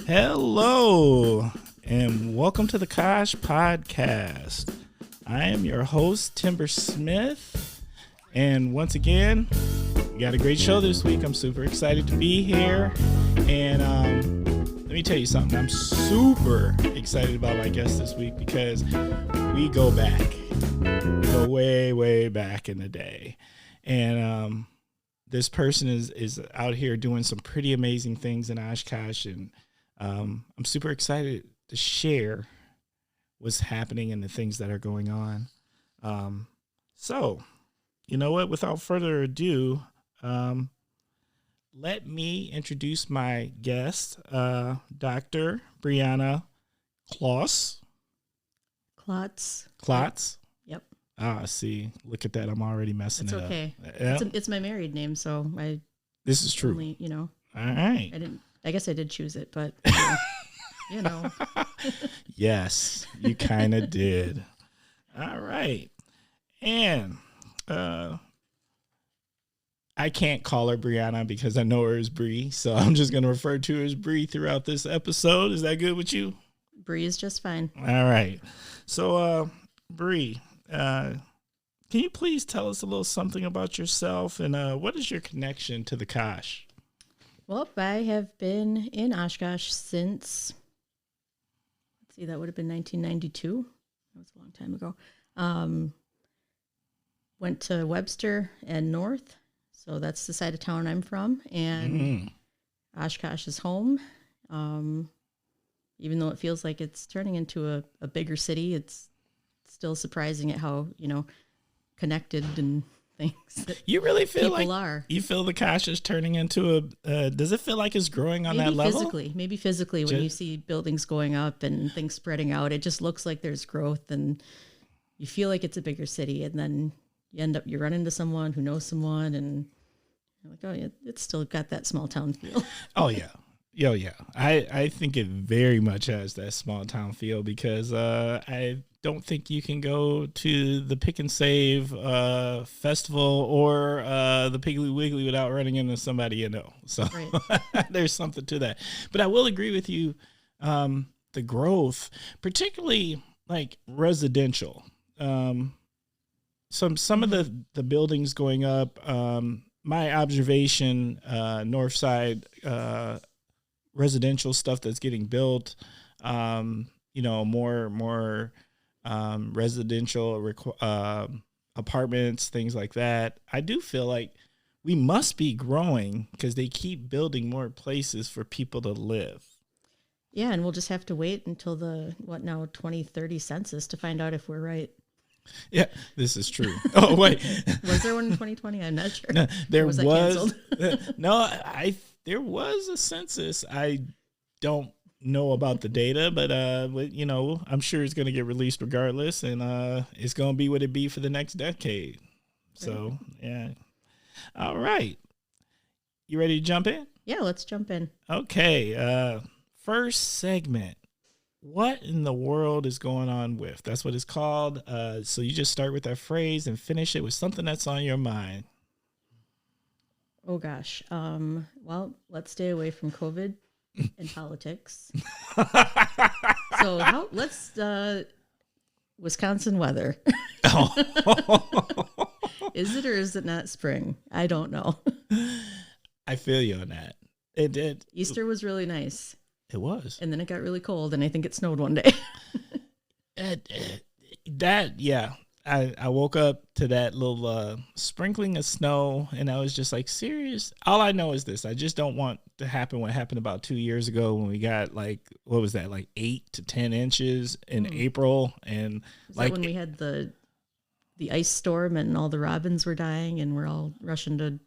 Hello, and welcome to the Kosh Podcast. I am your host, Timber Smith, and once again, we got a great show this week. I'm super excited to be here, and let me tell you something. I'm super excited about my guest this week because we go back. We go way, way back in the day, and this person is out here doing some pretty amazing things in Oshkosh, and I'm super excited to share what's happening and the things that are going on. So, you know what? Without further ado, let me introduce my guest, Dr. Brianna Klotz. Klotz? Yep. See, look at that. I'm already messing it up. It's okay. Yeah. It's my married name, so This is true. only, All right. I guess I did choose it, but you know. Yes, you kind of did. All right. And I can't call her Brianna because I know her as Bree, so I'm just going to refer to her as Bree throughout this episode. Is that good with you? Bree is just fine. All right. So, Bree, can you please tell us a little something about yourself and what is your connection to the Kosh? Well, I have been in Oshkosh since, that would have been 1992. That was a long time ago. Went to Webster and North, so that's the side of town I'm from, and Oshkosh is home. Even though it feels like it's turning into a bigger city, it's still surprising at how, connected and things. You really feel people are. You feel the Kosh is turning into does it feel like it's growing on that level? Maybe physically when you see buildings going up and things spreading out, it just looks like there's growth and you feel like it's a bigger city, and then you run into someone who knows someone and you're like, oh yeah, it's still got that small town feel. Oh yeah. Yeah. I think it very much has that small town feel because I don't think you can go to the Pick and Save festival or the Piggly Wiggly without running into somebody you know. So right. There's something to that. But I will agree with you, the growth, particularly like residential. Some of the buildings going up, my observation, north side residential stuff that's getting built, more residential apartments, things like that. I do feel like we must be growing because they keep building more places for people to live. Yeah, and we'll just have to wait until the 2030 census to find out if we're right. Yeah, this is true. Oh, wait. Was there one in 2020? I'm not sure. No, there was. No, there was a census. I don't know about the data, but I'm sure it's going to get released regardless, and it's going to be what it be for the next decade. So, yeah. All right. You ready to jump in? Yeah, let's jump in. Okay. First segment. What in the world is going on with? That's what it's called. So you just start with that phrase and finish it with something that's on your mind. Oh, gosh. Well, let's stay away from COVID and politics. So let's Wisconsin weather. Oh. Is it or is it not spring? I don't know. I feel you on that. It did. Easter was really nice. It was. And then it got really cold, and I think it snowed one day. Yeah. I woke up to that little sprinkling of snow, and I was just like, serious? All I know is this. I just don't want to happen what happened about 2 years ago when we got, like 8 to 10 inches in April. And was that when we had the ice storm and all the robins were dying, and we're all rushing to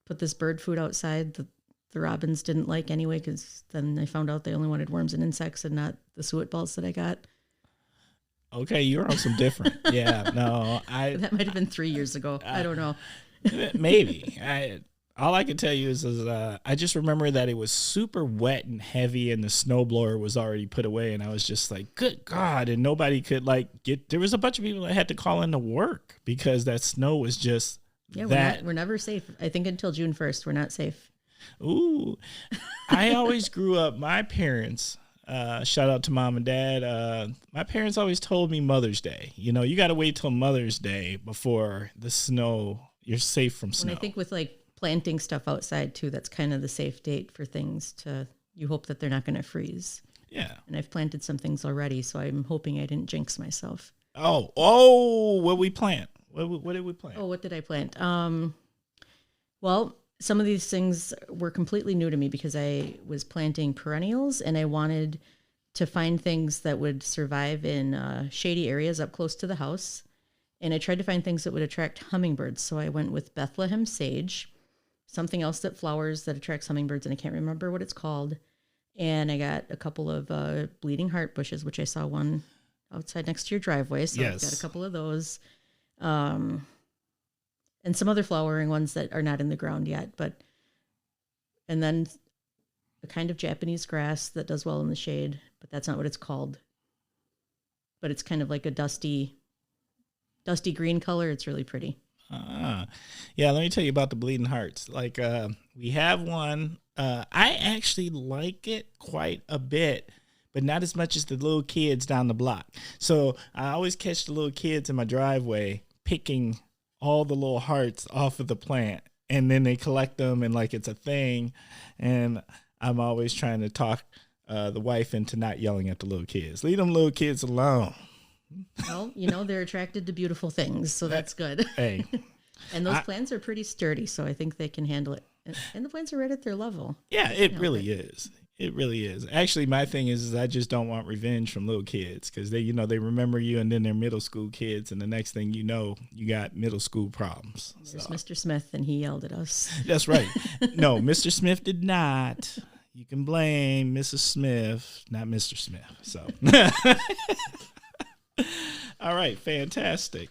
put this bird food outside that the robins didn't like anyway, because then I found out they only wanted worms and insects and not the suet balls that I got. Okay, you're on some different. Yeah, no, that might have been 3 years ago. I don't know. Maybe. All I can tell you is I just remember that it was super wet and heavy, and the snowblower was already put away, and I was just like, good God, and nobody could there was a bunch of people that had to call into work because that snow was just we're never safe. I think until June 1st, we're not safe. Ooh, I always grew up, my parents, shout out to mom and dad. My parents always told me Mother's Day. You got to wait till Mother's Day before the snow. You're safe from snow. And I think with like planting stuff outside too, that's kind of the safe date for things you hope that they're not going to freeze. Yeah. And I've planted some things already, so I'm hoping I didn't jinx myself. Oh, what we plant? What did we plant? Oh, what did I plant? Well, some of these things were completely new to me because I was planting perennials and I wanted to find things that would survive in shady areas up close to the house. And I tried to find things that would attract hummingbirds. So I went with Bethlehem sage, something else that flowers that attracts hummingbirds, and I can't remember what it's called. And I got a couple of bleeding heart bushes, which I saw one outside next to your driveway. So yes. I've got a couple of those. And some other flowering ones that are not in the ground yet. And then a kind of Japanese grass that does well in the shade, but that's not what it's called. But it's kind of like a dusty green color. It's really pretty. Yeah, let me tell you about the bleeding hearts. Like, we have one. I actually like it quite a bit, but not as much as the little kids down the block. So I always catch the little kids in my driveway picking all the little hearts off of the plant, and then they collect them and like it's a thing. And I'm always trying to talk the wife into not yelling at the little kids. Leave them little kids alone. Well, they're attracted to beautiful things, so that's good. Hey. And those plants are pretty sturdy, so I think they can handle it. And the plants are right at their level. Yeah, it really is. It really is. Actually, my thing is I just don't want revenge from little kids because they remember you, and then they're middle school kids, and the next thing you know, you got middle school problems. There's Mr. Smith, and he yelled at us. That's right. No, Mr. Smith did not. You can blame Mrs. Smith, not Mr. Smith. So, all right, fantastic.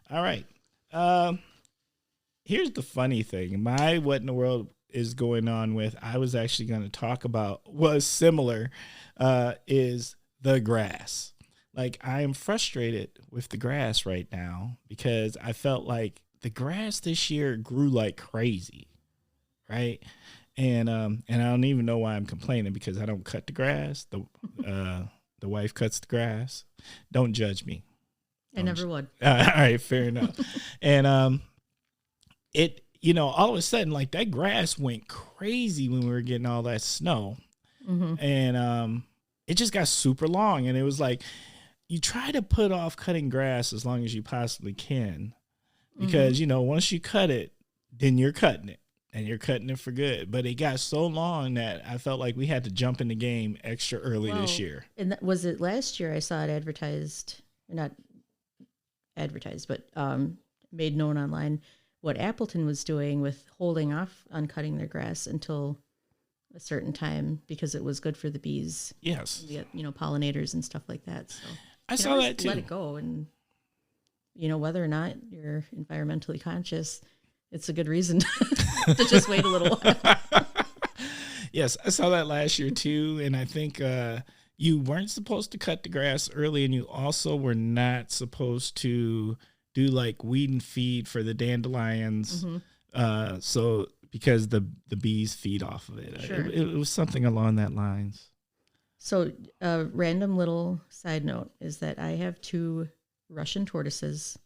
All right. Here's the funny thing. My what in the world is going on with, I was actually going to talk about, was similar, is the grass. Like, I am frustrated with the grass right now because I felt like the grass this year grew like crazy, right? And I don't even know why I'm complaining because I don't cut the grass. The wife cuts the grass. Don't judge me. I never would. All right, fair enough. And it, all of a sudden, like that grass went crazy when we were getting all that snow. Mm-hmm. And it just got super long. And it was like, you try to put off cutting grass as long as you possibly can. Because, once you cut it, then you're cutting it. And you're cutting it for good. But it got so long that I felt like we had to jump in the game extra early this year. And was it last year I saw it advertised, not advertised, but made known online, what Appleton was doing with holding off on cutting their grass until a certain time because it was good for the bees. Yes. The, pollinators and stuff like that. So I saw that too. Let it go. And, whether or not you're environmentally conscious, it's a good reason to just wait a little while. Yes, I saw that last year too. And I think you weren't supposed to cut the grass early, and you also were not supposed to do like weed and feed for the dandelions. Mm-hmm. So because the bees feed off of it. Sure. It was something along that lines. So a random little side note is that I have 2 Russian tortoises.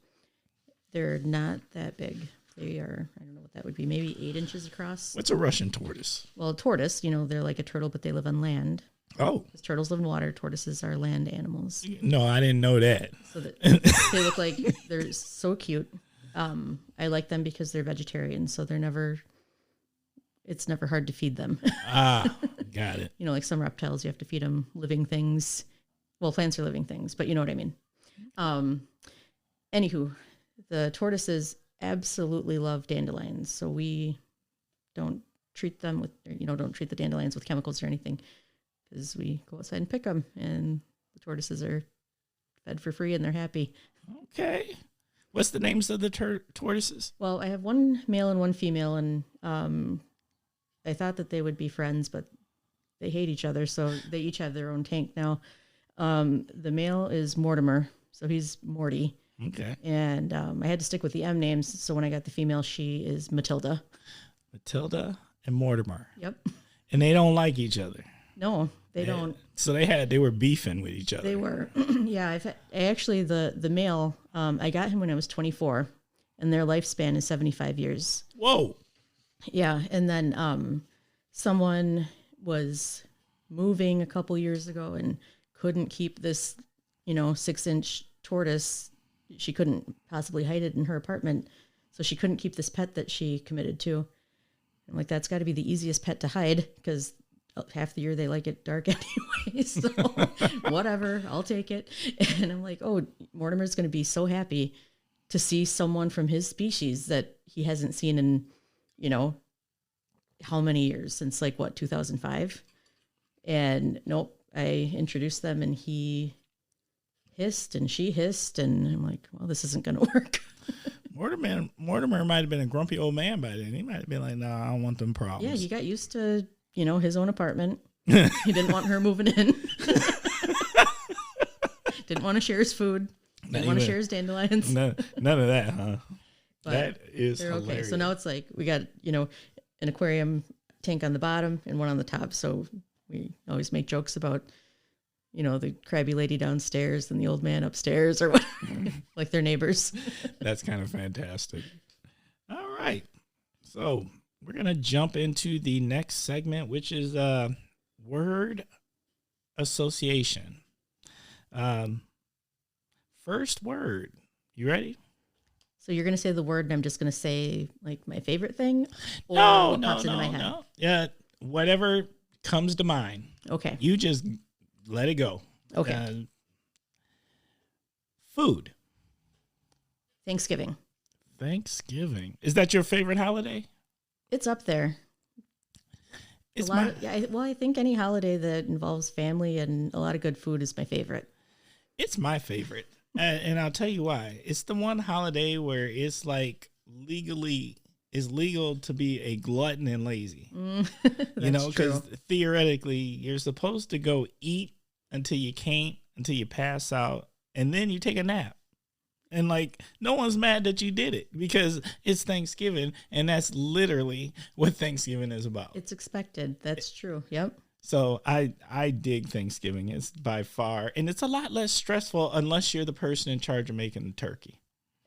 They're not that big. They are, I don't know what that would be, maybe 8 inches across. What's a Russian tortoise? Well, a tortoise, they're like a turtle, but they live on land. Oh. Because turtles live in water. Tortoises are land animals. No, I didn't know that. So they look like, they're so cute. I like them because they're vegetarian, so it's never hard to feed them. Got it. Like some reptiles, you have to feed them living things. Well, plants are living things, but you know what I mean. Anywho, the tortoises absolutely love dandelions, so we don't treat them with, don't treat the dandelions with chemicals or anything, because we go outside and pick them, and the tortoises are fed for free and they're happy. Okay. What's the names of the tortoises? Well, I have 1 male and 1 female, and I thought that they would be friends, but they hate each other, so they each have their own tank now. The male is Mortimer, so he's Morty. Okay. And I had to stick with the M names, so when I got the female, she is Matilda. Matilda? and Mortimer. Yep. And they don't like each other. No, they don't. So they were beefing with each other. They were. Yeah, the male, I got him when I was 24, and their lifespan is 75 years. Whoa. Yeah, and then someone was moving a couple years ago and couldn't keep this, 6-inch tortoise. She couldn't possibly hide it in her apartment, so she couldn't keep this pet that she committed to. I'm like, that's got to be the easiest pet to hide, because half the year they like it dark anyway. So whatever, I'll take it. And I'm like, oh, Mortimer's going to be so happy to see someone from his species that he hasn't seen in, how many years, since 2005. And nope, I introduced them and he hissed and she hissed, and I'm like, well, this isn't going to work. Mortimer might have been a grumpy old man by then. He might have been like, no, I don't want them problems. Yeah, he got used to, his own apartment. He didn't want her moving in. Didn't want to share his food. Didn't want to share his dandelions. None of that, huh? But that is hilarious. Okay. So now it's like we got, an aquarium tank on the bottom and one on the top. So we always make jokes about, the crabby lady downstairs and the old man upstairs, or what, like they're neighbors. That's kind of fantastic. All right. So we're going to jump into the next segment, which is word association. First word. You ready? So you're going to say the word and I'm just going to say my favorite thing? Or No. into my head? No. Yeah. Whatever comes to mind. Okay. You just let it go. Okay. Food. Thanksgiving. Is that your favorite holiday? It's up there. I think any holiday that involves family and a lot of good food is my favorite. It's my favorite. And I'll tell you why. It's the one holiday where it's legal to be a glutton and lazy. Because theoretically you're supposed to go eat until you can't, until you pass out, and then you take a nap. And no one's mad that you did it because it's Thanksgiving, and that's literally what Thanksgiving is about. It's expected. That's true. Yep. So I dig Thanksgiving. It's by far, and it's a lot less stressful unless you're the person in charge of making the turkey.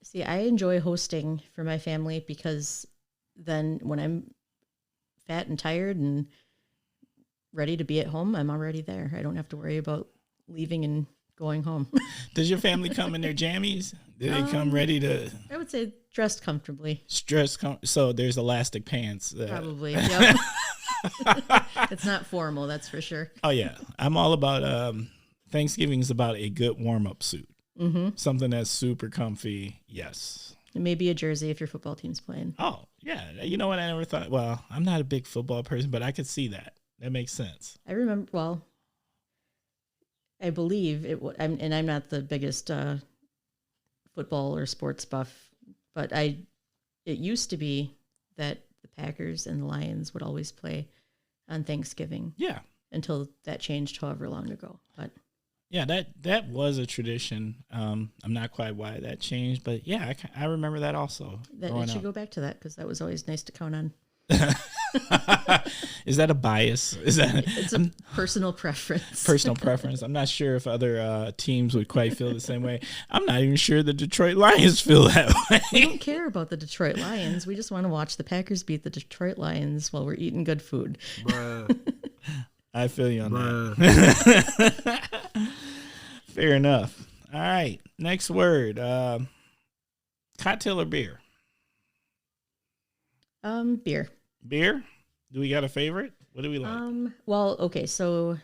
See, I enjoy hosting for my family because then when I'm fat and tired and ready to be at home, I'm already there. I don't have to worry about leaving and going home. Does your family come in their jammies? Do they come ready to? I would say dressed comfortably. So there's elastic pants. Probably. Yep. It's not formal, that's for sure. Oh yeah, I'm all about Thanksgiving is about a good warm-up suit. Mm-hmm. Something that's super comfy. Yes. And maybe a jersey if your football team's playing. Oh yeah, you know what? I never thought. Well, I'm not a big football person, but I could see that. That makes sense. I remember. Well, I believe it. And I'm not the biggest football or sports buff, but it used to be that the Packers and the Lions would always play on Thanksgiving. Yeah. Until that changed however long ago. But yeah, that was a tradition. I'm not quite why that changed, but yeah, I remember that also. It should go back to that because that was always nice to count on. Is that a bias? It's a personal preference. Personal preference. I'm not sure if other teams would quite feel the same way. I'm not even sure the Detroit Lions feel that way. We don't care about the Detroit Lions. We just want to watch the Packers beat the Detroit Lions while we're eating good food. I feel you on that. Fair enough. All right. Next word. Cocktail or beer? Beer. Beer? Do we got a favorite? What do we like? Well, okay, so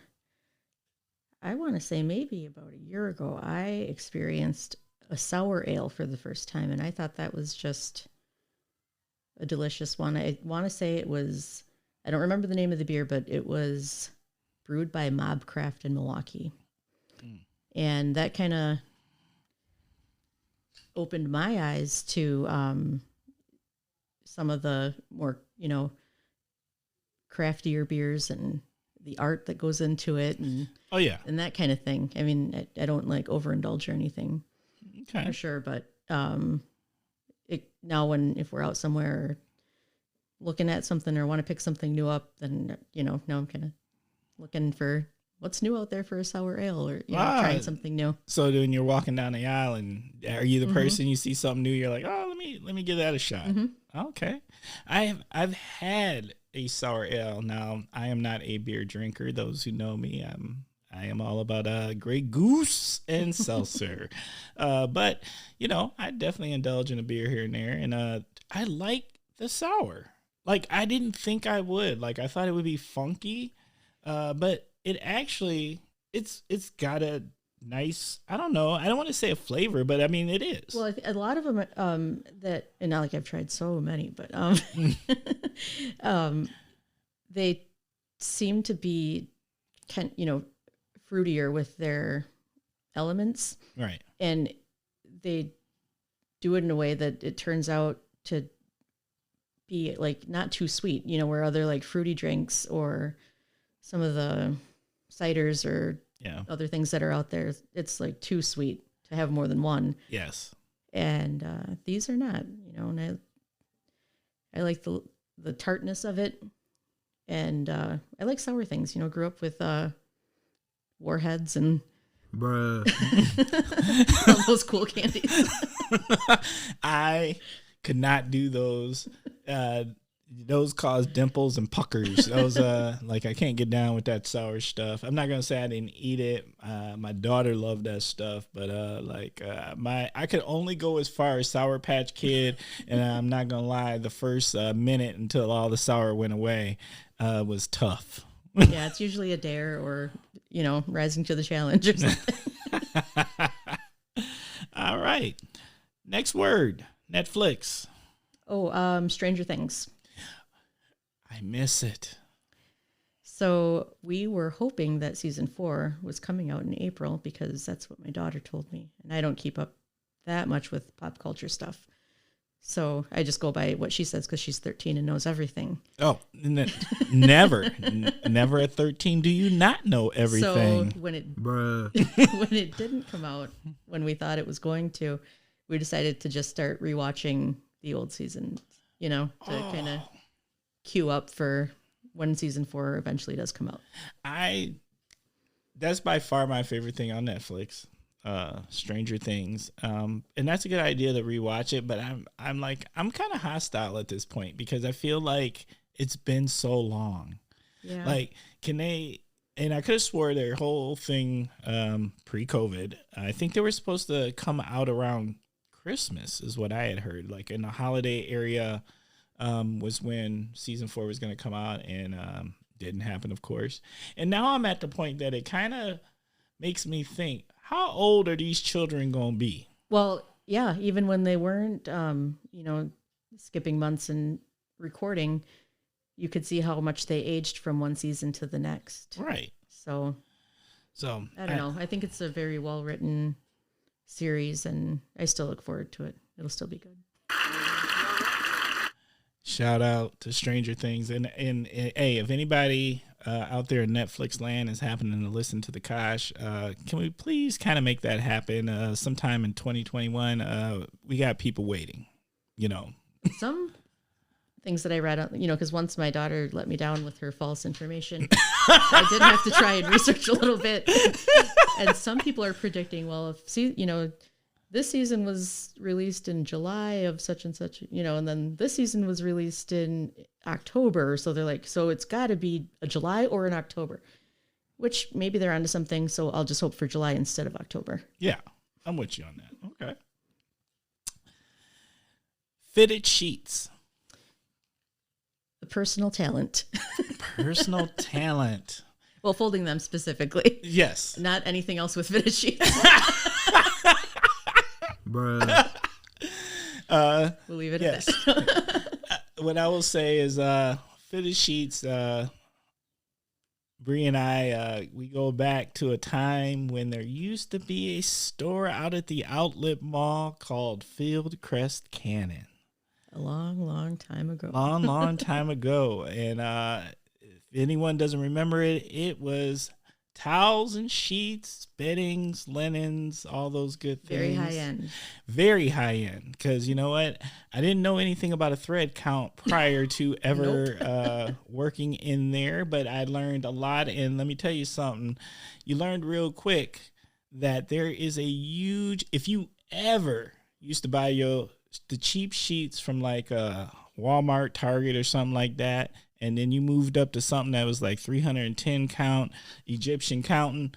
I want to say maybe about a year ago, I experienced a sour ale for the first time, and I thought that was just a delicious one. I want to say it was, I don't remember the name of the beer, but it was brewed by Mobcraft in Milwaukee. And that kind of opened my eyes to some of the more, craftier beers and the art that goes into it and and that kind of thing. I mean, I don't overindulge or anything for sure, but if we're out somewhere looking at something or want to pick something new up, then, now I'm kind of looking for what's new out there for a sour ale or, trying something new. So when you're walking down the aisle and are you the person you see something new, you're like, oh, let me give that a shot. Okay. I've had a sour ale. Now, I am not a beer drinker. Those who know me, I am all about Grey Goose and seltzer. But, I definitely indulge in a beer here and there. And I like the sour. Like, I didn't think I would. Like, I thought it would be funky. But it actually, it's got a nice, I don't know. I don't want to say a flavor, but I mean, it is. Well, a lot of them that, and not like I've tried so many, but they seem to be fruitier with their elements. Right. And they do it in a way that it turns out to be like not too sweet, where other like fruity drinks or some of the ciders or other things that are out there, it's like too sweet to have more than one. Yes. And these are not, and I like the tartness of it. And I like sour things, grew up with Warheads and all those cool candies. I could not do those. Those cause dimples and puckers. Those like I can't get down with that sour stuff. I'm not gonna say I didn't eat it. My daughter loved that stuff, but I could only go as far as Sour Patch Kid, and I'm not gonna lie, the first minute until all the sour went away was tough. Yeah, it's usually a dare or rising to the challenge or something. All right, next word, Netflix. Oh, Stranger Things. I miss it. So we were hoping that season 4 was coming out in April because that's what my daughter told me. And I don't keep up that much with pop culture stuff. So I just go by what she says because she's 13 and knows everything. Oh, never. Never at 13 do you not know everything. So when it didn't come out when we thought it was going to, we decided to just start rewatching the old season, to kind of queue up for when season 4 eventually does come out. That's by far my favorite thing on Netflix, Stranger Things. And that's a good idea to rewatch it, but I'm kind of hostile at this point because I feel like it's been so long. Yeah. Like, and I could have swore their whole thing pre-COVID, I think they were supposed to come out around Christmas is what I had heard. Like in the holiday area was when season 4 was going to come out, and didn't happen, of course. And now I'm at the point that it kind of makes me think, how old are these children going to be? Well, yeah, even when they weren't, skipping months and recording, you could see how much they aged from one season to the next. Right. So I don't know. I think it's a very well-written series, and I still look forward to it. It'll still be good. Shout out to Stranger Things. And hey, if anybody out there in Netflix land is happening to listen to the Kosh, can we please kind of make that happen sometime in 2021? We got people waiting, Some things that I read, because once my daughter let me down with her false information, I did have to try and research a little bit. And some people are predicting, well, if this season was released in July of such and such, and then this season was released in October. So they're like, so it's got to be a July or an October, which maybe they're onto something. So I'll just hope for July instead of October. Yeah, I'm with you on that. Okay. Fitted sheets. The personal talent. Personal talent. Well, folding them specifically. Yes. Not anything else with fitted sheets. Bruh. We'll leave it yes. at that. What I will say is fitted sheets, Bree and I, we go back to a time when there used to be a store out at the outlet mall called Fieldcrest Cannon. A long time ago. Long time ago. And if anyone doesn't remember it, it was towels and sheets, beddings, linens, all those good things. Very high end. Very high end. Because you know what? I didn't know anything about a thread count prior to ever working in there, but I learned a lot. And let me tell you something. You learned real quick that there is a huge, if you ever used to buy the cheap sheets from like Walmart, Target, or something like that, and then you moved up to something that was like 310 count Egyptian cotton,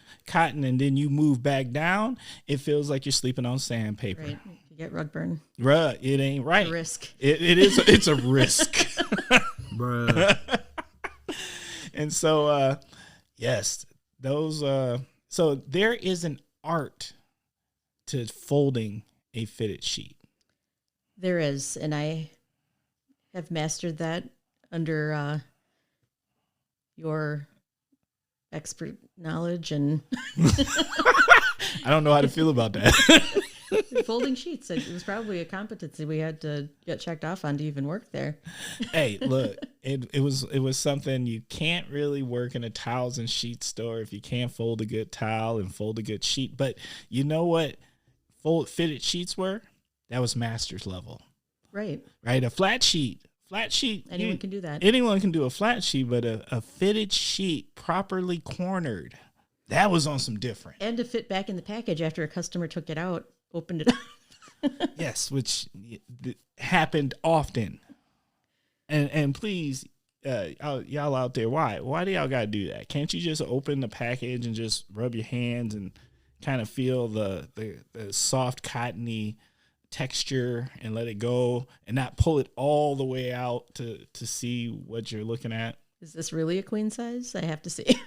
and then you move back down, it feels like you're sleeping on sandpaper. Right. You get rug burn. Bruh, it ain't right. It's a risk. It is. It's a risk. Bruh. And so, yes, those. So there is an art to folding a fitted sheet. There is, and I have mastered that under your expert knowledge and I don't know how to feel about that. folding sheets. It was probably a competency we had to get checked off on to even work there. Hey, look, it was something. You can't really work in a towels and sheet store if you can't fold a good towel and fold a good sheet. But you know what fitted sheets were? That was master's level. Right. A flat sheet. Anyone can do that. Anyone can do a flat sheet, but a fitted sheet properly cornered, that was on some different. And to fit back in the package after a customer took it out, opened it up. Yes, which happened often. And please, y'all out there, why do y'all got to do that? Can't you just open the package and just rub your hands and kind of feel the soft cottony texture and let it go and not pull it all the way out to see what you're looking at? Is this really a queen size? I have to see.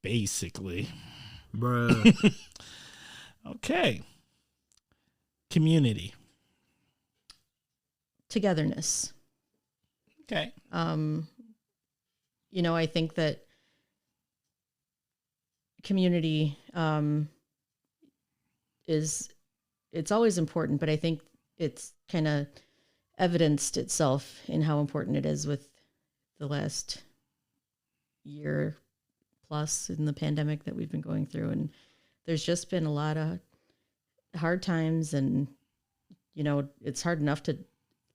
Basically. Bruh. Okay. Community. Togetherness. Okay. I think that community it's always important, but I think it's kind of evidenced itself in how important it is with the last year plus in the pandemic that we've been going through. And there's just been a lot of hard times, and, it's hard enough to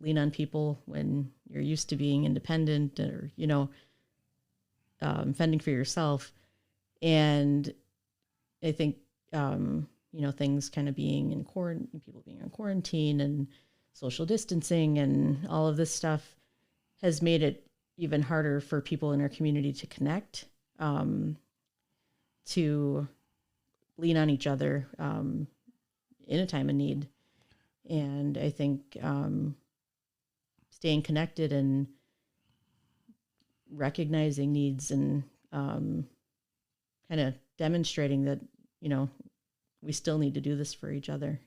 lean on people when you're used to being independent or, fending for yourself. And I think, things kind of being in quarantine, people being in quarantine and social distancing and all of this stuff has made it even harder for people in our community to connect, to lean on each other in a time of need. And I think staying connected and recognizing needs and kind of demonstrating that, we still need to do this for each other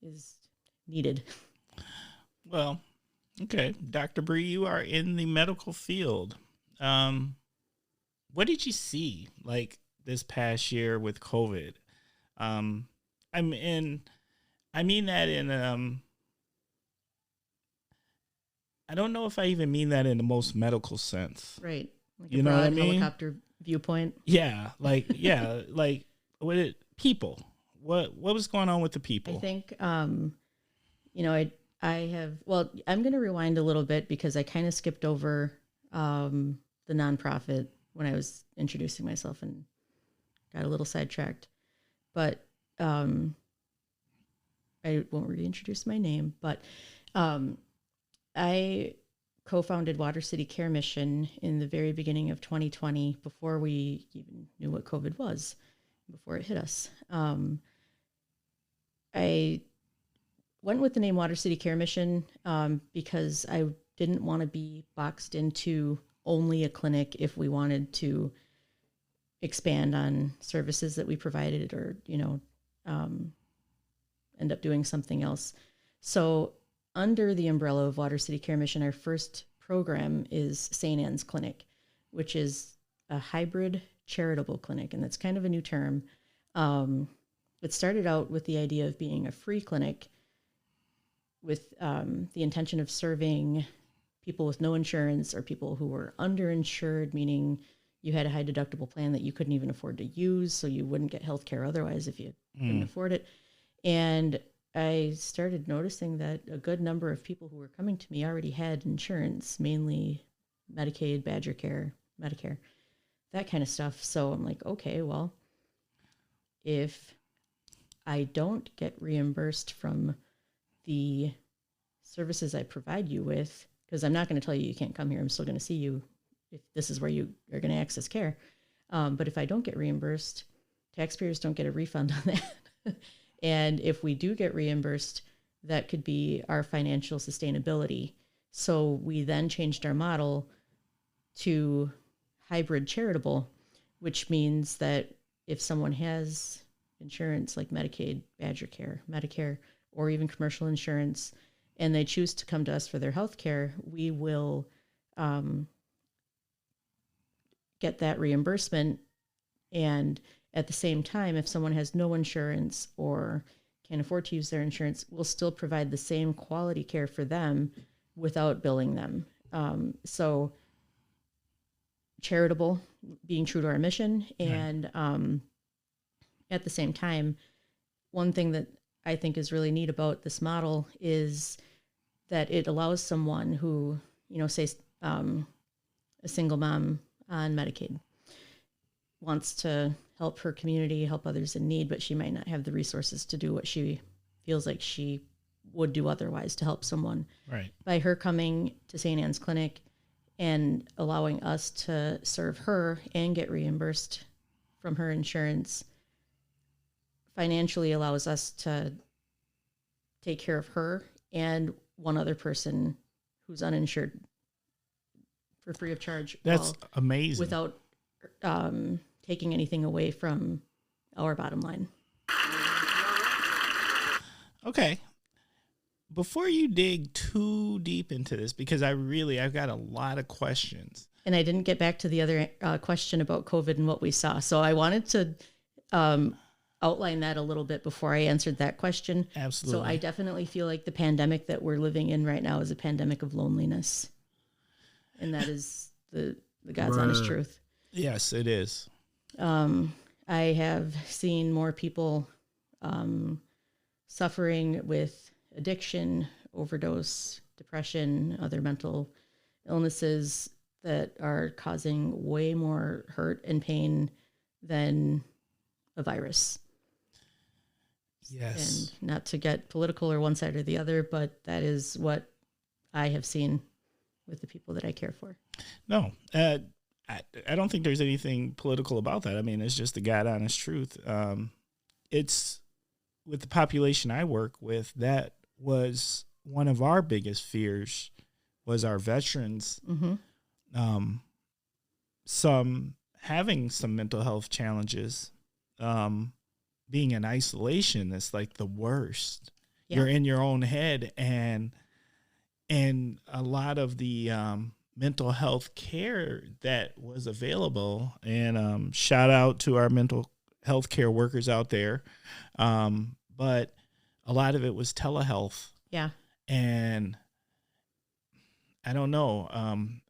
is needed. Well, okay. Dr. Bree, you are in the medical field. What did you see like this past year with COVID? I mean that in, I don't know if I even mean that in the most medical sense. Right. Like You know what I mean? Helicopter viewpoint. Yeah. Like people, what was going on with the people? I think, I have, well, I'm going to rewind a little bit because I kind of skipped over the nonprofit when I was introducing myself and got a little sidetracked. But I won't reintroduce my name, but I co-founded Water City Care Mission in the very beginning of 2020, before we even knew what COVID was, before it hit us. I went with the name Water City Care Mission because I didn't want to be boxed into only a clinic if we wanted to expand on services that we provided or, end up doing something else. So under the umbrella of Water City Care Mission, our first program is St. Anne's Clinic, which is a hybrid charitable clinic, and that's kind of a new term. It started out with the idea of being a free clinic with the intention of serving people with no insurance or people who were underinsured, meaning you had a high deductible plan that you couldn't even afford to use, so you wouldn't get health care otherwise if you couldn't afford it. And I started noticing that a good number of people who were coming to me already had insurance, mainly Medicaid, Badger Care, Medicare, that kind of stuff. So I'm like, okay, well, if I don't get reimbursed from the services I provide you with, because I'm not going to tell you can't come here, I'm still going to see you if this is where you are going to access care. But if I don't get reimbursed, taxpayers don't get a refund on that. And if we do get reimbursed, that could be our financial sustainability. So we then changed our model to hybrid charitable, which means that if someone has insurance like Medicaid, Badger Care, Medicare, or even commercial insurance, and they choose to come to us for their health care, we will get that reimbursement. And at the same time, if someone has no insurance or can't afford to use their insurance, we'll still provide the same quality care for them without billing them. So charitable, being true to our mission. And at the same time, one thing that I think is really neat about this model is that it allows someone who, say a single mom on Medicaid wants to help her community, help others in need, but she might not have the resources to do what she feels like she would do otherwise to help someone. Right. By her coming to St. Anne's Clinic and allowing us to serve her and get reimbursed from her insurance financially allows us to take care of her and one other person who's uninsured for free of charge. That's amazing. Without taking anything away from our bottom line. Okay. Before you dig too deep into this, because I've got a lot of questions. And I didn't get back to the other question about COVID and what we saw. So I wanted to outline that a little bit before I answered that question. Absolutely. So I definitely feel like the pandemic that we're living in right now is a pandemic of loneliness. And that is the God's honest truth. Yes, it is. I have seen more people suffering with addiction, overdose, depression, other mental illnesses that are causing way more hurt and pain than a virus. Yes. And not to get political or one side or the other, but that is what I have seen with the people that I care for. No, I don't think there's anything political about that. I mean, it's just the God honest truth. It's with the population I work with, that was one of our biggest fears was our veterans, some having some mental health challenges, being in isolation. It's like the worst. Yeah. You're in your own head, and a lot of the mental health care that was available, and shout out to our mental health care workers out there, but a lot of it was telehealth. Yeah. And I don't know.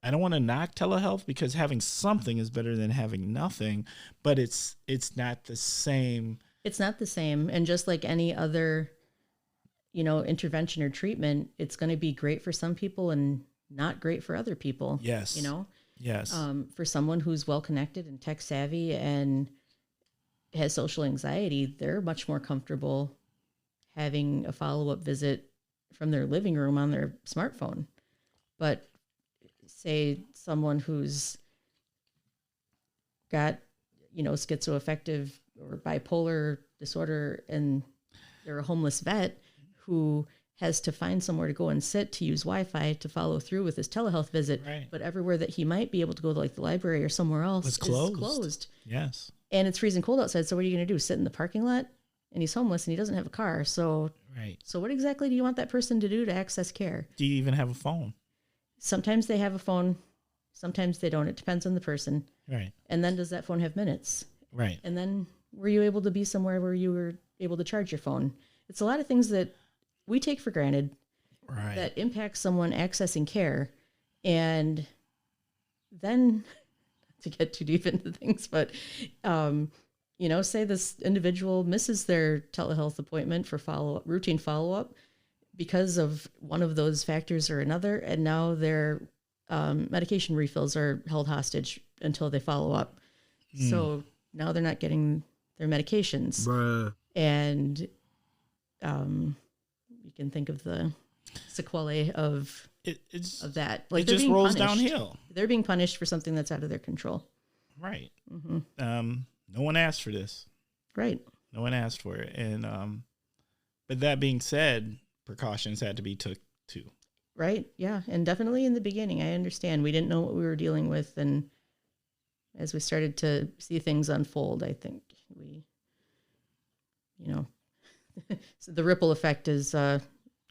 I don't want to knock telehealth, because having something is better than having nothing, but it's not the same. It's not the same. And just like any other, intervention or treatment, it's going to be great for some people and not great for other people. Yes. Yes. For someone who's well connected and tech savvy and has social anxiety, they're much more comfortable having a follow-up visit from their living room on their smartphone. But say someone who's got, schizoaffective or bipolar disorder, and they're a homeless vet who has to find somewhere to go and sit to use Wi-Fi to follow through with his telehealth visit. Right. But everywhere that he might be able to go, like the library or somewhere else, is closed. Yes. And it's freezing cold outside. So what are you going to do? Sit in the parking lot? And he's homeless and he doesn't have a car. So, right. So what exactly do you want that person to do to access care? Do you even have a phone? Sometimes they have a phone. Sometimes they don't. It depends on the person. Right. And then does that phone have minutes? Right. And then were you able to be somewhere where you were able to charge your phone? It's a lot of things that we take for granted, right, that impact someone accessing care. And then to get too deep into things, but, say this individual misses their telehealth appointment for routine follow-up because of one of those factors or another. And now their medication refills are held hostage until they follow up. So now they're not getting their medications. Bruh. And you can think of the sequelae of that. Like, it just rolls downhill. They're being punished for something that's out of their control. Right. No one asked for this. Right. No one asked for it. And but that being said, precautions had to be took too. Right. Yeah. And definitely in the beginning, I understand we didn't know what we were dealing with. And as we started to see things unfold, I think we, so the ripple effect is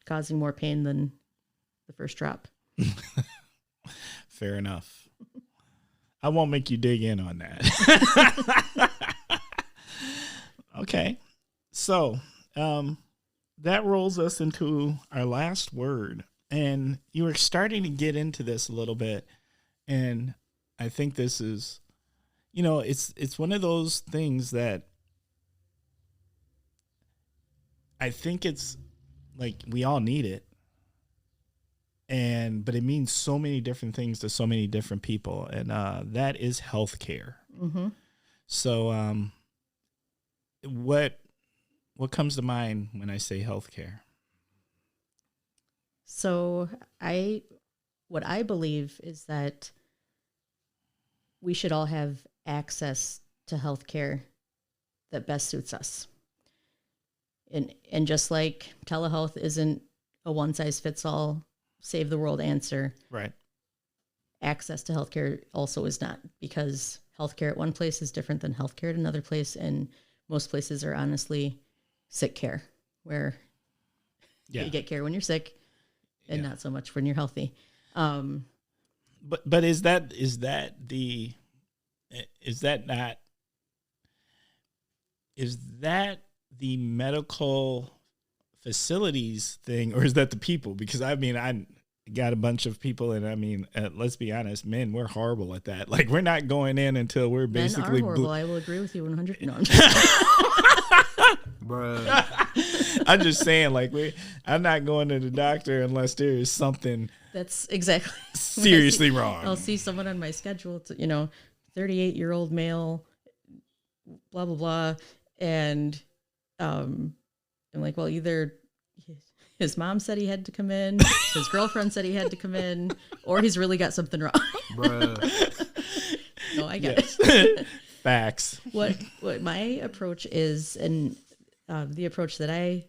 causing more pain than the first drop. Fair enough. I won't make you dig in on that. Okay. So that rolls us into our last word. And you were starting to get into this a little bit. And I think this is, it's one of those things that I think it's like we all need it. But it means so many different things to so many different people. And that is healthcare. Mm-hmm. So what comes to mind when I say healthcare? So what I believe is that we should all have access to healthcare that best suits us. And just like telehealth isn't a one size fits all, save the world answer. Right. Access to healthcare also is not, because healthcare at one place is different than healthcare at another place. And most places are honestly sick care, where you get care when you're sick and not so much when you're healthy. But is that the medical facilities thing, or is that the people? Because I got a bunch of people, and let's be honest, men, we're horrible at that. Like, we're not going in until we're basically men are horrible. I will agree with you 100. No, Bruh. I'm just saying, like, I'm not going to the doctor unless there is something that's exactly seriously wrong. I'll see someone on my schedule, 38-year-old male, blah, blah, blah. And I'm like, well, either his mom said he had to come in, his girlfriend said he had to come in, or he's really got something wrong. Bruh. No, I get it. Facts. What my approach is, and the approach that I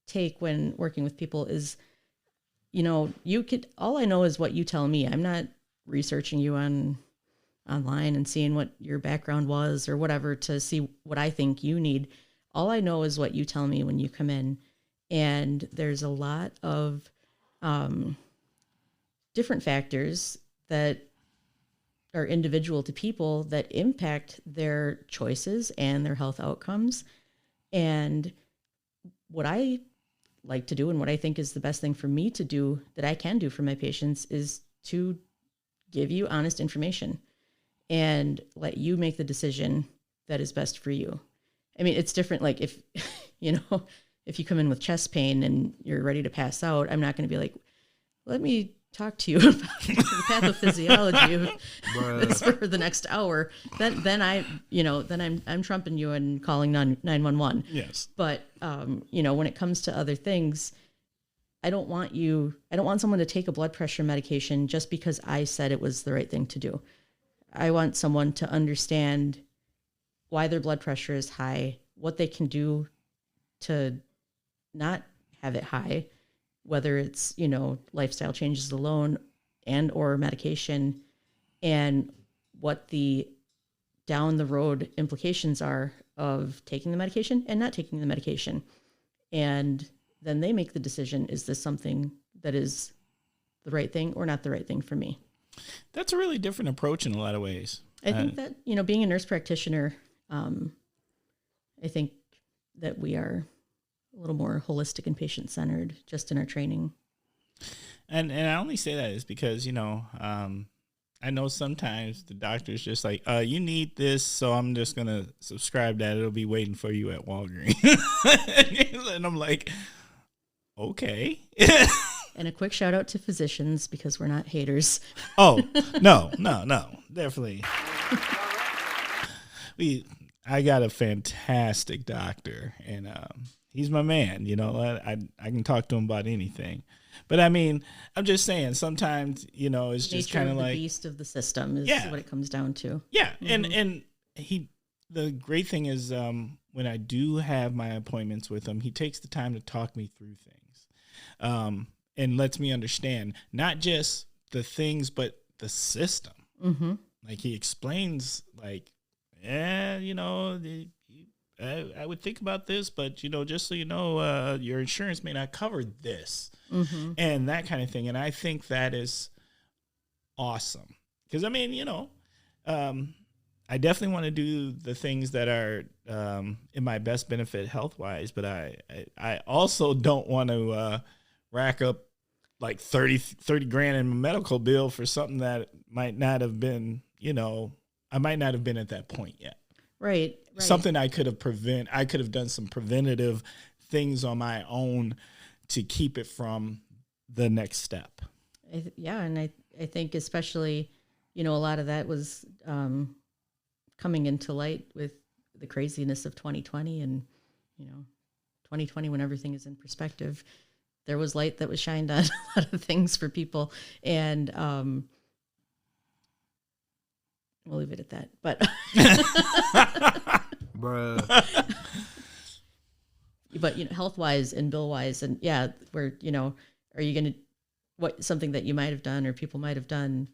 take when working with people is, all I know is what you tell me. I'm not researching you online and seeing what your background was or whatever to see what I think you need. All I know is what you tell me when you come in. And there's a lot of different factors that are individual to people that impact their choices and their health outcomes. And what I like to do, and what I think is the best thing for me to do, that I can do for my patients, is to give you honest information and let you make the decision that is best for you. It's different. Like, if you come in with chest pain and you're ready to pass out, I'm not going to be like, let me talk to you about the pathophysiology of this for the next hour. Then I'm trumping you and calling 911. Yes. But when it comes to other things, I don't want someone to take a blood pressure medication just because I said it was the right thing to do. I want someone to understand why their blood pressure is high, what they can do to not have it high, whether it's, lifestyle changes alone and or medication, and what the down the road implications are of taking the medication and not taking the medication. And then they make the decision, is this something that is the right thing or not the right thing for me? That's a really different approach in a lot of ways. I think that, being a nurse practitioner, I think that we are a little more holistic and patient-centered just in our training. And I only say that is because, I know sometimes the doctor's just like, you need this, so I'm just gonna subscribe that. It'll be waiting for you at Walgreens. And I'm like, okay. And a quick shout out to physicians because we're not haters. Oh, no, definitely. I got a fantastic doctor, and he's my man. You know, I can talk to him about anything. But I mean, I'm just saying, sometimes, you know, it's just kind of like the beast of the system is what it comes down to. Yeah, and the great thing is when I do have my appointments with him, he takes the time to talk me through things, and lets me understand not just the things but the system. Mm-hmm. Like he explains, like, you know, I would think about this, but, you know, just so you know, your insurance may not cover this, and that kind of thing. And I think that is awesome because, I mean, you know, I definitely want to do the things that are in my best benefit health-wise, but I also don't want to rack up like 30 grand in a medical bill for something that might not have been, you know, I might not have been at that point yet. Right. Something I could have done some preventative things on my own to keep it from the next step. And I think especially, you know, a lot of that was coming into light with the craziness of 2020 and, you know, 2020 when everything is in perspective. There was light that was shined on a lot of things for people, and we'll leave it at that. But, bruh. But you know, health wise and bill wise, and where, you know, are you going to something that you might have done or people might have done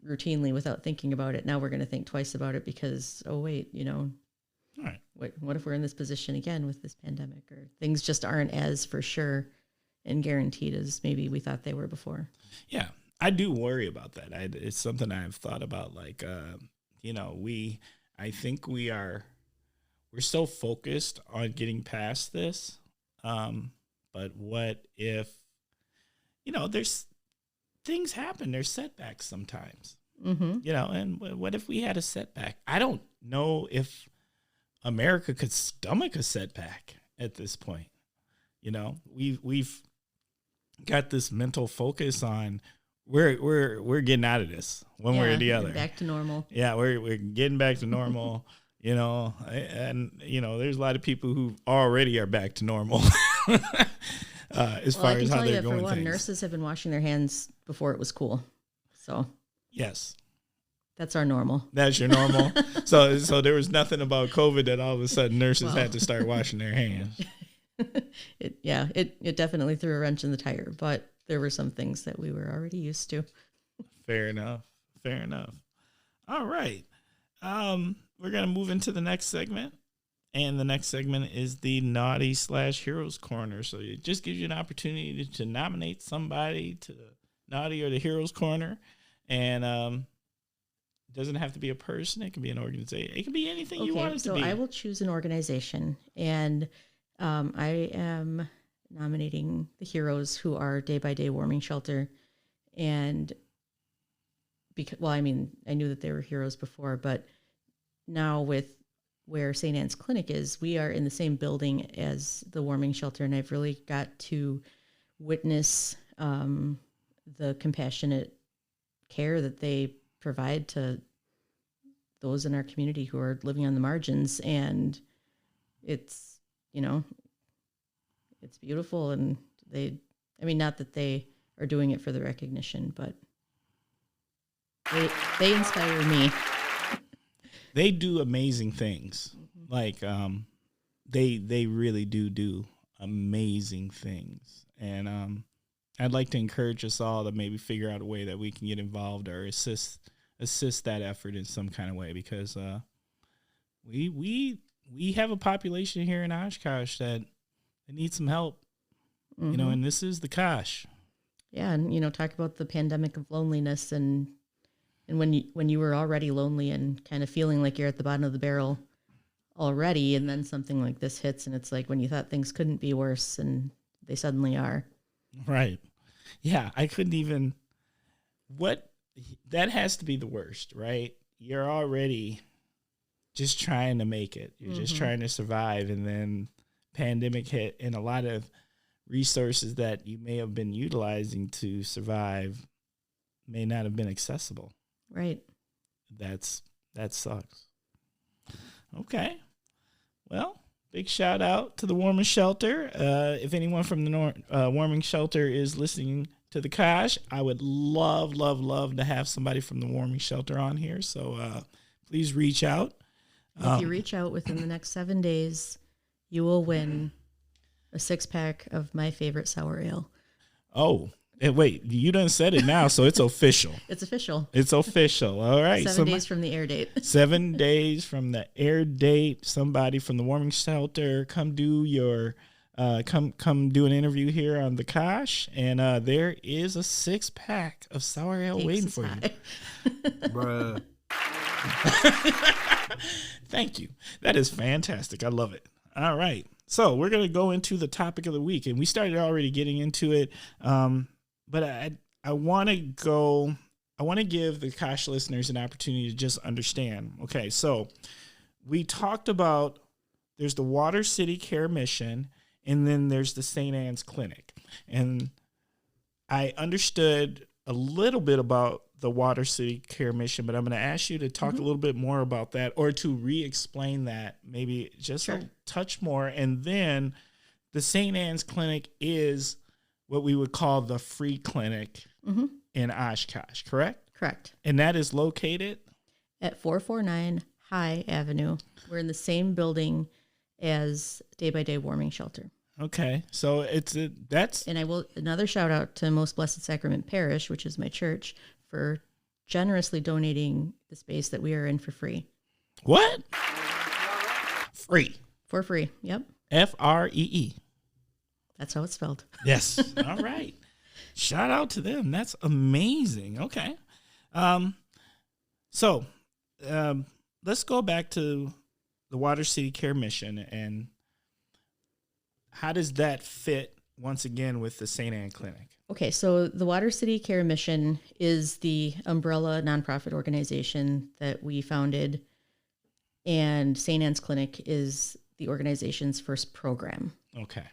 routinely without thinking about it? Now we're going to think twice about it because, oh wait, you know, all right, what if we're in this position again with this pandemic, or things just aren't as for sure and guaranteed as maybe we thought they were before. Yeah, I do worry about that. It's something I've thought about. Like, you know, I think we're so focused on getting past this. But what if, you know, there's things happen. There's setbacks sometimes, you know, and what if we had a setback? I don't know if America could stomach a setback at this point. You know, we've got this mental focus on we're getting out of this one way or the other. Back to normal. Yeah, we're getting back to normal. You know, and you know, there's a lot of people who already are back to normal. As far as how they're going, for one, nurses have been washing their hands before it was cool. So yes, that's our normal. That's your normal. so there was nothing about COVID that all of a sudden nurses had to start washing their hands. It definitely threw a wrench in the tire, but there were some things that we were already used to. Fair enough. All right. We're going to move into the next segment. And the next segment is the Naughty/Heroes Corner. So it just gives you an opportunity to nominate somebody to the Naughty or the Heroes Corner. And it doesn't have to be a person. It can be an organization. It can be anything you want it to be. So I will choose an organization. And I am nominating the heroes who are Day by Day Warming Shelter. And I knew that they were heroes before, but now with where St. Anne's Clinic is, we are in the same building as the warming shelter, and I've really got to witness the compassionate care that they provide to those in our community who are living on the margins, and it's, you know, it's beautiful, and not that they are doing it for the recognition, but they inspire me. They do amazing things. Like, they really do amazing things. And I'd like to encourage us all to maybe figure out a way that we can get involved or assist that effort in some kind of way, because we have a population here in Oshkosh that needs some help. You know, and this is the Kosh. Yeah, and you know, talk about the pandemic of loneliness, and when you were already lonely and kind of feeling like you're at the bottom of the barrel already, and then something like this hits, and it's like when you thought things couldn't be worse, and they suddenly are. Right. Yeah, I couldn't even. What that has to be the worst, right? You're already just trying to make it. You're just trying to survive. And then pandemic hit, and a lot of resources that you may have been utilizing to survive may not have been accessible. Right. That sucks. Okay. Well, big shout out to the Warming Shelter. If anyone from the Warming Shelter is listening to the Kosh, I would love to have somebody from the Warming Shelter on here. So please reach out. If you reach out within the next 7 days, you will win a 6-pack of my favorite sour ale. Oh, and wait, you done said it now, so it's official. It's official. It's official. All right. 7 days from the air date. 7 days from the air date. Somebody from the Warming Shelter, come do your, come do an interview here on the Kosh, and there is a 6-pack of sour ale waiting for you. Bruh. Thank you. That is fantastic. I love it. All right. So we're going to go into the topic of the week, and we started already getting into it. But I want to give the Kosh listeners an opportunity to just understand. Okay. So we talked about, there's the Water City Care Mission, and then there's the St. Anne's Clinic. And I understood a little bit about the Water City Care Mission, but I'm going to ask you to talk a little bit more about that, or to re-explain that maybe just a touch more. And then the St. Anne's Clinic is what we would call the free clinic in Oshkosh, correct? Correct. And that is located at 449 High Avenue. We're in the same building as Day by Day Warming Shelter. Okay. So that's... And I will, another shout out to Most Blessed Sacrament Parish, which is my church, for generously donating the space that we are in for free. What? Free. For free. Yep. Free. That's how it's spelled. Yes. All right. Shout out to them. That's amazing. Okay. So let's go back to the Water City Care Mission, and how does that fit once again with the St. Anne Clinic? Okay, so the Water City Care Mission is the umbrella nonprofit organization that we founded, and St. Anne's Clinic is the organization's first program. Okay.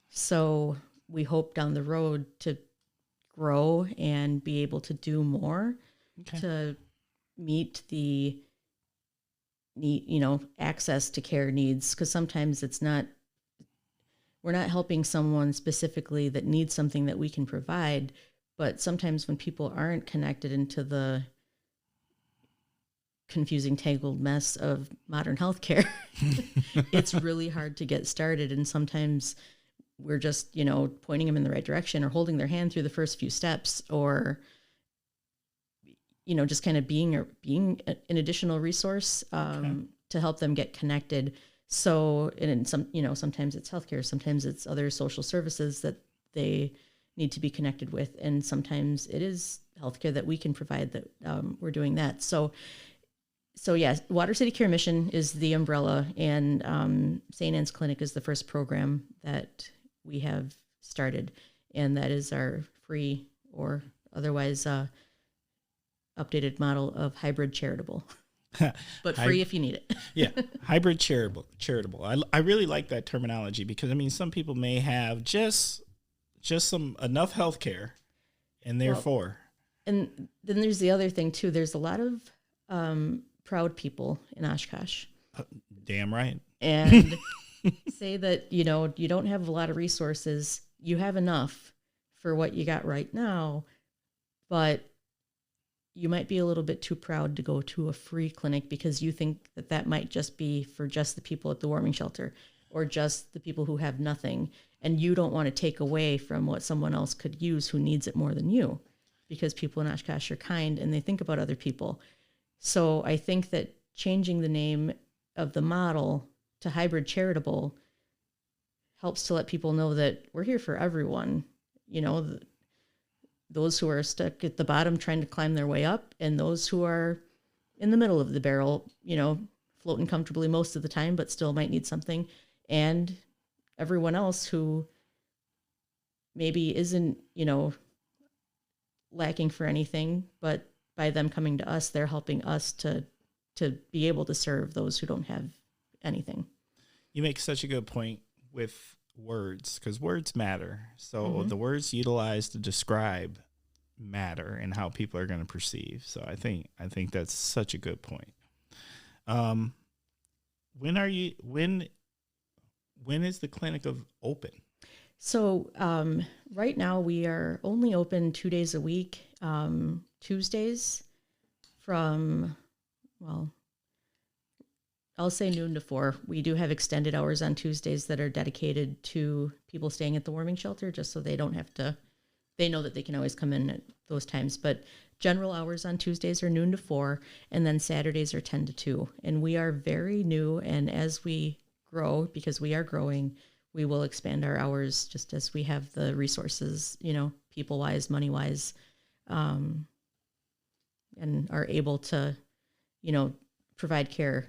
So we hope down the road to grow and be able to do more to meet the need, access to care needs, because sometimes we're not helping someone specifically that needs something that we can provide, but sometimes when people aren't connected into the confusing, tangled mess of modern healthcare, it's really hard to get started. And sometimes we're just, pointing them in the right direction or holding their hand through the first few steps, or, just kind of being an additional resource to help them get connected. So, and sometimes it's healthcare, sometimes it's other social services that they need to be connected with. And sometimes it is healthcare that we can provide that we're doing that. So yes, Water City Care Mission is the umbrella, and St. Anne's Clinic is the first program that we have started. And that is our free or otherwise updated model of hybrid charitable. But free if you need it. Yeah, hybrid charitable. I really like that terminology, because some people may have just some enough health care, and therefore. And then there's the other thing too. There's a lot of proud people in Oshkosh. Damn right. And say that you don't have a lot of resources. You have enough for what you got right now, but you might be a little bit too proud to go to a free clinic because you think that might just be for just the people at the warming shelter or just the people who have nothing. And you don't want to take away from what someone else could use who needs it more than you, because people in Oshkosh are kind and they think about other people. So I think that changing the name of the model to hybrid charitable helps to let people know that we're here for everyone. Those who are stuck at the bottom trying to climb their way up, and those who are in the middle of the barrel, floating comfortably most of the time, but still might need something. And everyone else who maybe isn't, lacking for anything, but by them coming to us, they're helping us to be able to serve those who don't have anything. You make such a good point with words, because words matter. So the words utilized to describe matter and how people are going to perceive. So I think that's such a good point. When is the clinic open? So right now we are only open 2 days a week, Tuesdays from, well, I'll say noon to 4. We do have extended hours on Tuesdays that are dedicated to people staying at the warming shelter, just so they don't have to, they know that they can always come in at those times. But general hours on Tuesdays are noon to 4, and then Saturdays are 10 to 2. And we are very new, and as we grow, because we are growing, we will expand our hours just as we have the resources, people-wise, money-wise, and are able to, provide care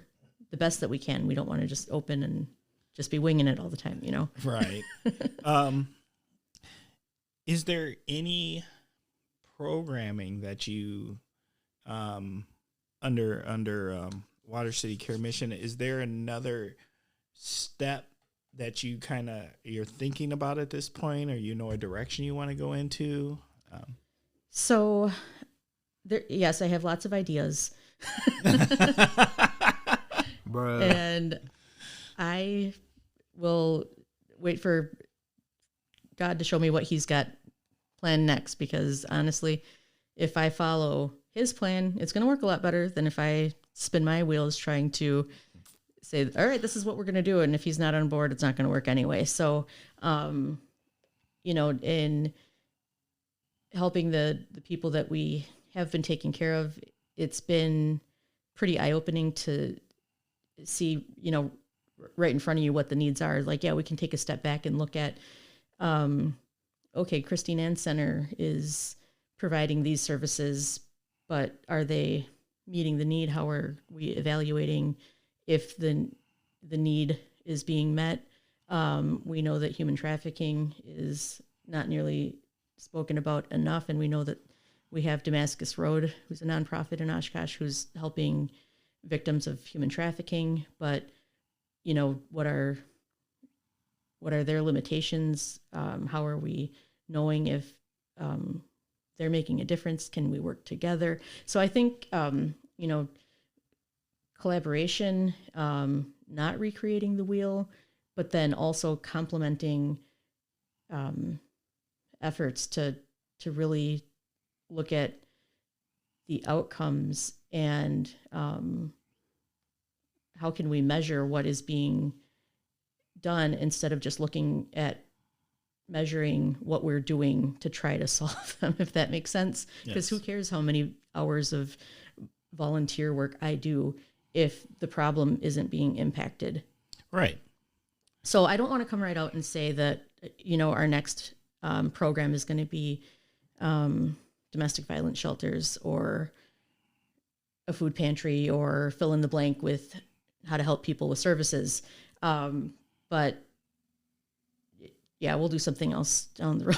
the best that we can. We don't want to just open and just be winging it all the time, Right. Is there any programming that you, under Water City Care Mission, is there another step that you're thinking about at this point, or a direction you want to go into? So, yes, I have lots of ideas. And I will wait for God to show me what he's got planned next, because honestly, if I follow his plan, it's going to work a lot better than if I spin my wheels trying to say, all right, this is what we're going to do. And if he's not on board, it's not going to work anyway. So, in helping the people that we have been taking care of, it's been pretty eye-opening to see, right in front of you what the needs are. Like, yeah, we can take a step back and look at, okay, Christine Ann Center is providing these services, but are they meeting the need? How are we evaluating if the need is being met? We know that human trafficking is not nearly spoken about enough, and we know that we have Damascus Road, who's a nonprofit in Oshkosh, who's helping victims of human trafficking. But what are their limitations? How are we knowing if they're making a difference? Can we work together? So I think collaboration, not recreating the wheel, but then also complementing efforts to really look at the outcomes and how can we measure what is being done instead of just looking at measuring what we're doing to try to solve them, if that makes sense. Because Who cares how many hours of volunteer work I do if the problem isn't being impacted? Right. So I don't want to come right out and say that, our next program is going to be domestic violence shelters or a food pantry or fill in the blank with how to help people with services. But yeah, we'll do something else down the road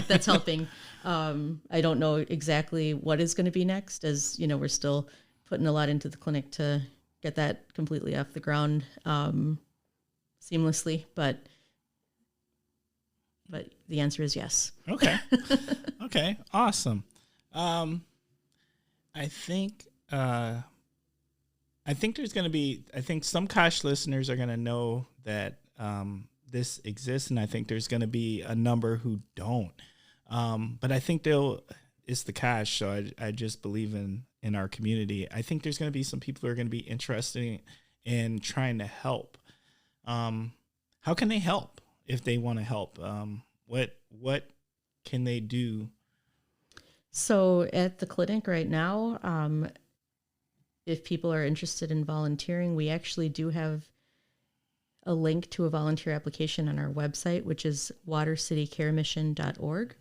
that's helping. I don't know exactly what is going to be next, as we're still putting a lot into the clinic to get that completely off the ground seamlessly. But the answer is yes. Okay. Okay. Awesome. I think there's going to be, some Kosh listeners are going to know that this exists, and I think there's going to be a number who don't. But I think it's the Kosh, so I just believe in our community. I think there's going to be some people who are going to be interested in trying to help. How can they help if they want to help? What can they do? So at the clinic right now, if people are interested in volunteering, we actually do have a link to a volunteer application on our website, which is watercitycaremission.org.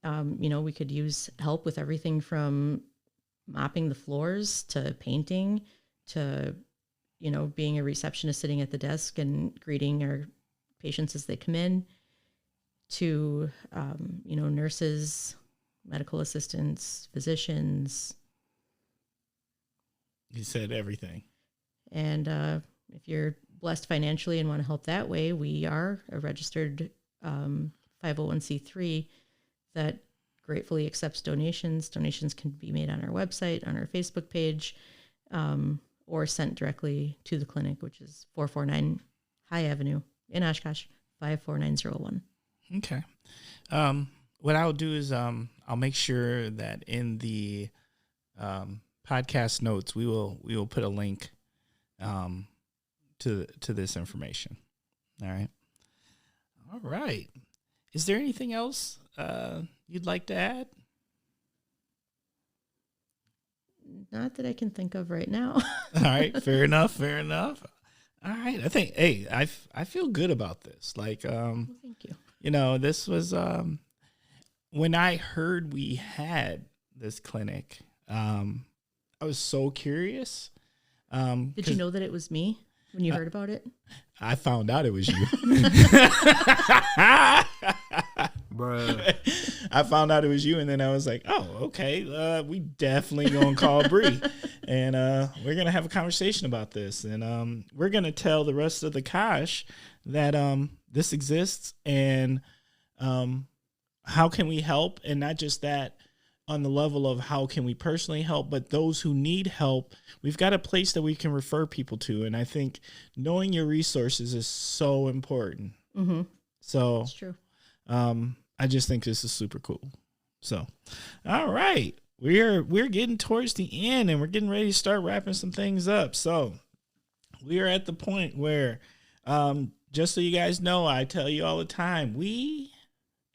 We could use help with everything from mopping the floors to painting to, being a receptionist sitting at the desk and greeting our patients as they come in to, nurses, medical assistants, physicians. You said everything. And if you're blessed financially and want to help that way, we are a registered 501c3 that gratefully accepts donations. Donations can be made on our website, on our Facebook page, or sent directly to the clinic, which is 449 High Avenue in Oshkosh, 54901. Okay. What I'll do is I'll make sure that in the podcast notes we will put a link to this information. All right. All right. Is there anything else you'd like to add? Not that I can think of right now. All right. Fair enough. Fair enough. All right. I think, hey, I feel good about this. Like, Well, thank you. you know, this was when I heard we had this clinic, I was so curious. Did you know that it was me when you heard about it? I found out it was you. Bruh. I found out it was you, and then I was like, oh, okay, we definitely gonna call Bree, and we're gonna have a conversation about this, and we're gonna tell the rest of the Kosh that this exists, and how can we help, and not just that, on the level of how can we personally help, but those who need help, we've got a place that we can refer people to. And I think knowing your resources is so important. Mm-hmm. So That's true. I just think this is super cool. So, all right, we're getting towards the end, and we're getting ready to start wrapping some things up. So we are at the point where, just so you guys know, I tell you all the time, we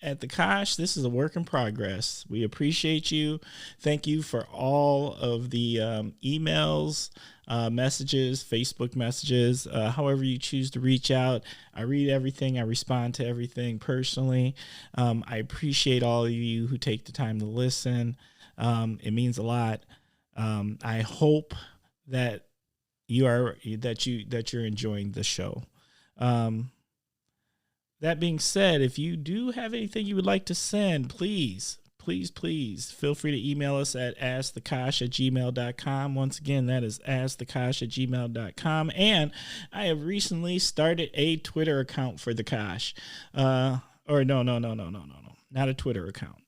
at the Kosh, this is a work in progress. We appreciate you. Thank you for all of the emails, messages, Facebook messages, however you choose to reach out. I read everything. I respond to everything personally. I appreciate all of you who take the time to listen. It means a lot. I hope that you're enjoying the show. That being said, if you do have anything you would like to send, please feel free to email us at askthekosh@gmail.com. Once again, that is askthekosh@gmail.com. And I have recently started a Twitter account for the Kosh. No, not a Twitter account.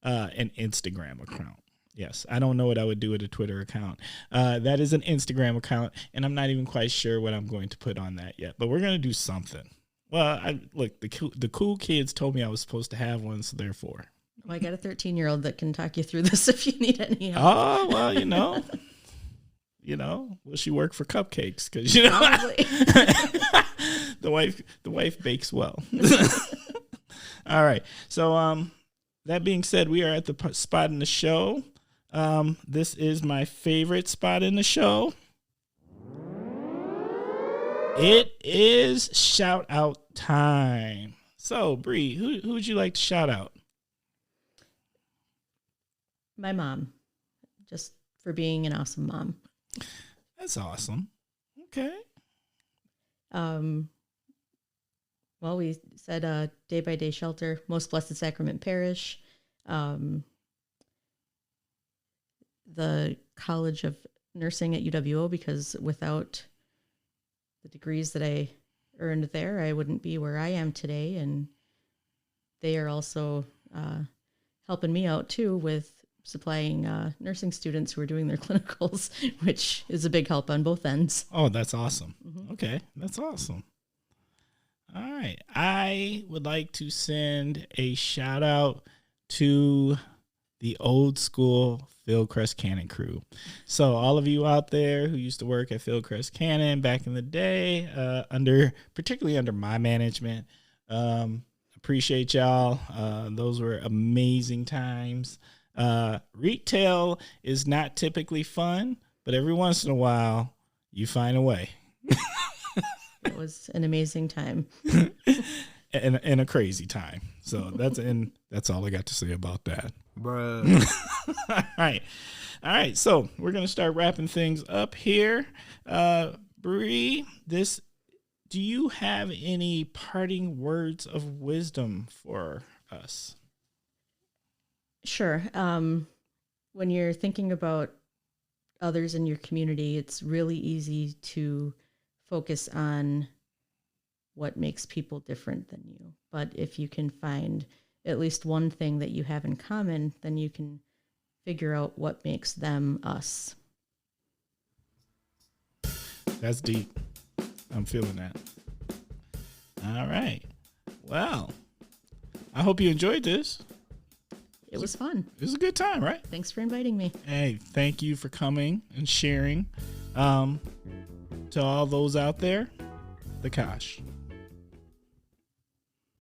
An Instagram account. Yes, I don't know what I would do with a Twitter account. That is an Instagram account, and I'm not even quite sure what I'm going to put on that yet. But we're going to do something. Well, the cool kids told me I was supposed to have one, so therefore. Well, I got a 13-year-old that can talk you through this if you need any help. Oh, well, will she work for cupcakes? Because, Probably. the wife bakes well. All right. So, that being said, we are at the spot in the show. This is my favorite spot in the show. It is shout out time. So, Bree, who would you like to shout out? My mom, just for being an awesome mom. That's awesome. Okay. Well, we said Day by Day Shelter, Most Blessed Sacrament Parish, the College of Nursing at UWO, because without the degrees that I earned there, I wouldn't be where I am today. And they are also helping me out too with supplying nursing students who are doing their clinicals, which is a big help on both ends. Oh, that's awesome. Mm-hmm. Okay, that's awesome. All right. I would like to send a shout out to the old school Fieldcrest Cannon crew. So all of you out there who used to work at Fieldcrest Cannon back in the day, particularly under my management, appreciate y'all. Those were amazing times. Retail is not typically fun, but every once in a while you find a way. It was an amazing time. and a crazy time. So that's all I got to say about that. Bruh. All right. So we're gonna start wrapping things up here. Bree, do you have any parting words of wisdom for us? sure. When you're thinking about others in your community, it's really easy to focus on what makes people different than you. But if you can find at least one thing that you have in common, then you can figure out what makes them us. That's deep. I'm feeling that. All right. Well, I hope you enjoyed this. It was fun. It was a good time, right? Thanks for inviting me. Hey, thank you for coming and sharing. To all those out there, the Kosh.